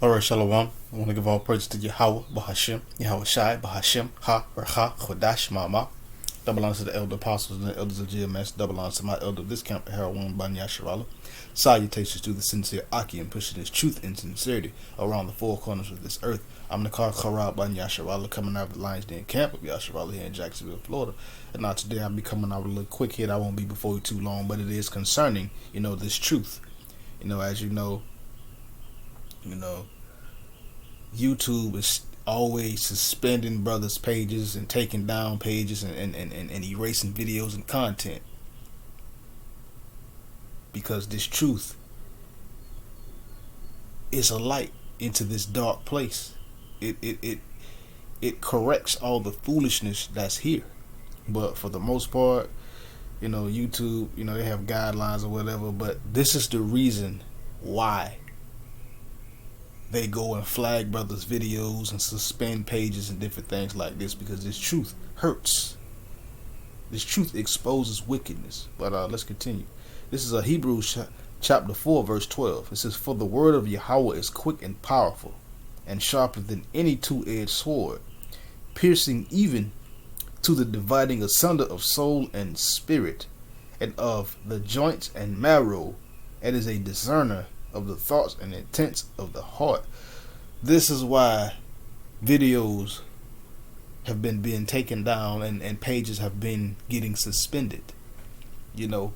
Alright, Shalom. I want to give all praise to Yahweh, Bahashem, Yahweh Shai, Bahashem, Ha, Racha, Chodash, Mama. Double honors to the elder apostles and the elders of GMS. Double honors to my elder of this camp, Harold One Banya Sharala. Salutations to the sincere Aki and pushing his truth and sincerity around the four corners of this earth. I'm the Car Kharab Banya Sharala, coming out of the Lions Den camp of Yasharala here in Jacksonville, Florida. And now today I'll be coming out with a little quick hit. I won't be before you too long, but it is concerning, this truth. As you know, YouTube is always suspending brothers' pages and taking down pages and erasing videos and content, because this truth is a light into this dark place. It corrects all the foolishness that's here. But for the most part, YouTube, they have guidelines or whatever, but this is the reason why they go and flag brothers' videos and suspend pages and different things like this, because this truth hurts. This truth exposes wickedness. But let's continue. This is Hebrews chapter 4 verse 12. It says, "For the word of Yahweh is quick and powerful, and sharper than any two-edged sword, piercing even to the dividing asunder of soul and spirit, and of the joints and marrow, and is a discerner of the thoughts and intents of the heart." This is why videos have been being taken down and pages have been getting suspended. YouTube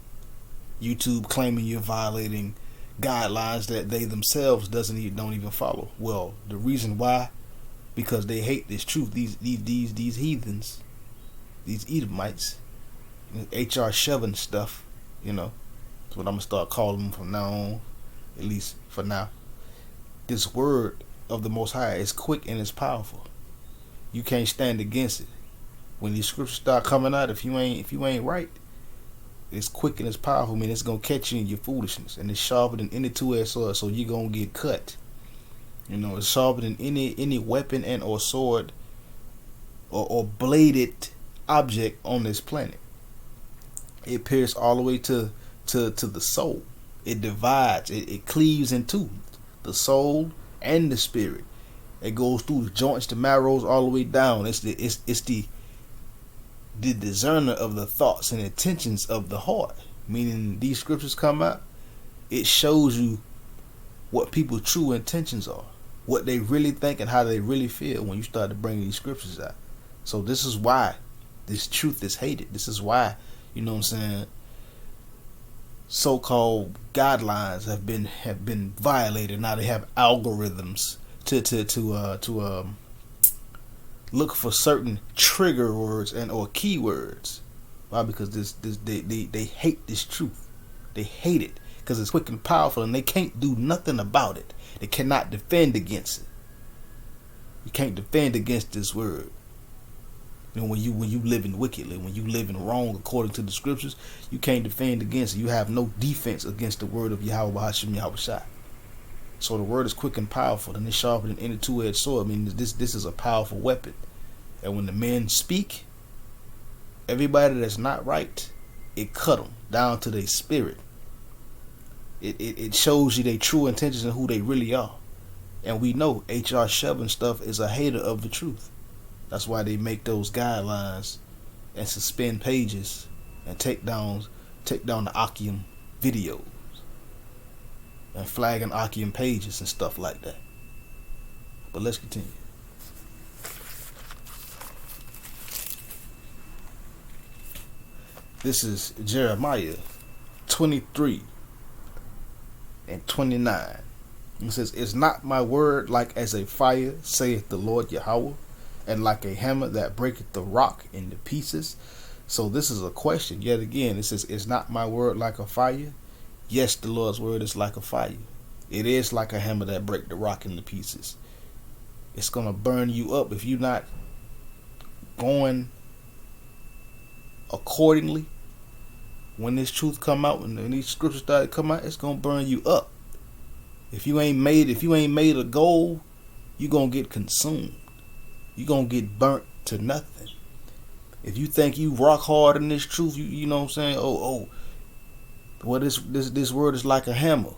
claiming you're violating guidelines that they themselves don't even follow. Well, the reason why, because they hate this truth. These heathens, these Edomites, HR shoving stuff. That's what I'm gonna start calling them from now on, at least for now. This word of the Most High is quick and it's powerful. You can't stand against it. When these scriptures start coming out, if you ain't right, it's quick and it's powerful. I mean, it's gonna catch you in your foolishness, and it's sharper than any two-edged sword. So you're gonna get cut. It's sharper than any weapon and or sword or bladed object on this planet. It pierces all the way to the soul. It divides. It cleaves into the soul and the spirit. It goes through the joints, the marrows, all the way down. It's the discerner of the thoughts and intentions of the heart. Meaning, these scriptures come out, it shows you what people's true intentions are, what they really think and how they really feel when you start to bring these scriptures out. So this is why this truth is hated. This is why, so-called guidelines have been violated. Now they have algorithms to look for certain trigger words and or keywords. Why? Because they hate this truth. They hate it because it's quick and powerful, and they can't do nothing about it. They cannot defend against it. You can't defend against this word. When you living wickedly, when you living wrong according to the scriptures, you can't defend against it. You have no defense against the word of Yahweh Hashem Yahweh Shai. So the word is quick and powerful, and it's sharper than any two-edged sword. I mean, this is a powerful weapon. And when the men speak, everybody that's not right, it cut them down to their spirit. It shows you their true intentions and who they really are. And we know HR shoving stuff is a hater of the truth. That's why they make those guidelines and suspend pages and take down the Akim videos and flagging Akim pages and stuff like that. But let's continue. This is Jeremiah 23 and 29. It says, "Is not my word like as a fire, saith the Lord Yahweh, and like a hammer that breaketh the rock into pieces?" So this is a question. Yet again, it says, "Is not my word like a fire?" Yes, the Lord's word is like a fire. It is like a hammer that break the rock into pieces. It's going to burn you up if you're not going accordingly. When this truth come out, when these scriptures start to come out, it's going to burn you up. If you ain't made a goal, you're going to get consumed. You're going to get burnt to nothing. If you think you rock hard in this truth, you know what I'm saying? Well, this word is like a hammer.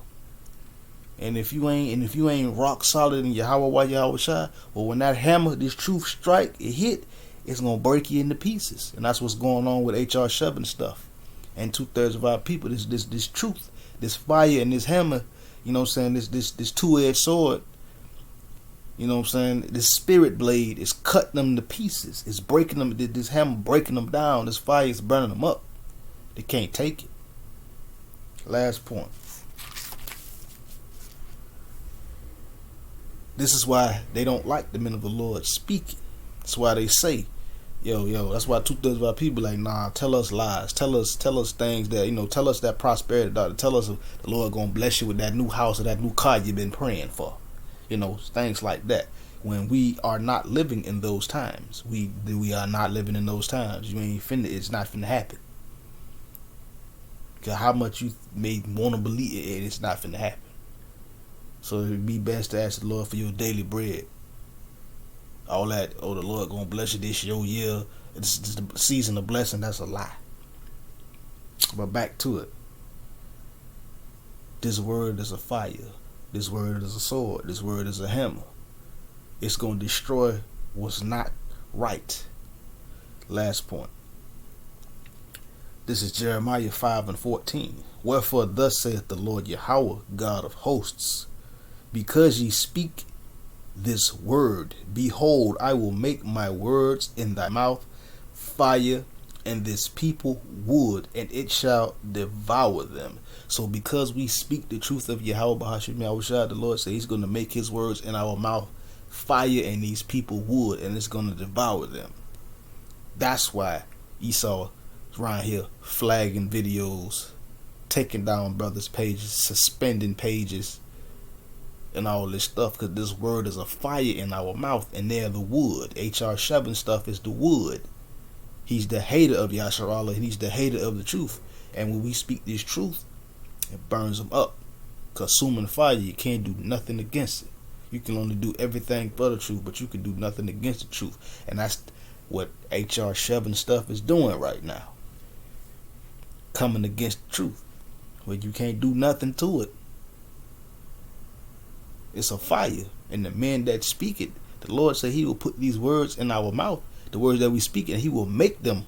And if you ain't rock solid in Yahweh Shai, well, when that hammer, this truth strike, it hit, it's gonna break you into pieces. And that's what's going on with H.R. Shoving stuff. And 2/3 of our people, this truth, this fire and this hammer, you know what I'm saying, this two-edged sword, you know what I'm saying, this spirit blade is cutting them to pieces. It's breaking them, this hammer breaking them down, this fire is burning them up. They can't take it. Last point. This is why they don't like the men of the Lord speaking. That's why they say, yo. That's why 2/3 of our people like, nah, tell us lies. Tell us things that, tell us that prosperity, doctor. Tell us the Lord gonna bless you with that new house or that new car you've been praying for. Things like that. When we are not living in those times, we are not living in those times. It's not finna happen. Cause how much you may want to believe it's not finna happen. So it would be best to ask the Lord for your daily bread. All that, the Lord gonna bless you this your year. It's just the season of blessing. That's a lie. But back to it. This word is a fire. This word is a sword. This word is a hammer. It's gonna destroy what's not right. Last point. This is Jeremiah 5:14. Wherefore thus saith the Lord Yahweh, God of hosts, because ye speak this word, behold, I will make my words in thy mouth fire, and this people wood, and it shall devour them. So because we speak the truth of Yahweh Bahashim Yahushua, the Lord said he's going to make his words in our mouth fire, and these people wood, and it's going to devour them. That's why Esau is around here flagging videos, taking down brothers' pages, suspending pages, and all this stuff, because this word is a fire in our mouth, and they're the wood. H.R. Shoving stuff is the wood. He's the hater of Yasharallah, and he's the hater of the truth. And when we speak this truth, it burns them up. Consuming fire, you can't do nothing against it. You can only do everything for the truth, but you can do nothing against the truth. And that's what H.R. Shoving stuff is doing right now. Coming against the truth, where you can't do nothing to it. It's a fire, and the men that speak it, the Lord said he will put these words in our mouth, the words that we speak, and he will make them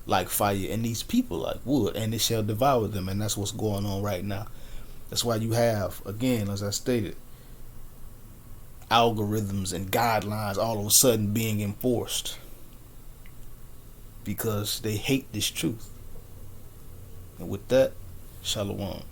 like fire, and these people like wood, and it shall devour them. And that's what's going on right now. That's why you have, again, as I stated, algorithms and guidelines all of a sudden being enforced because they hate this truth. And with that, Shalom.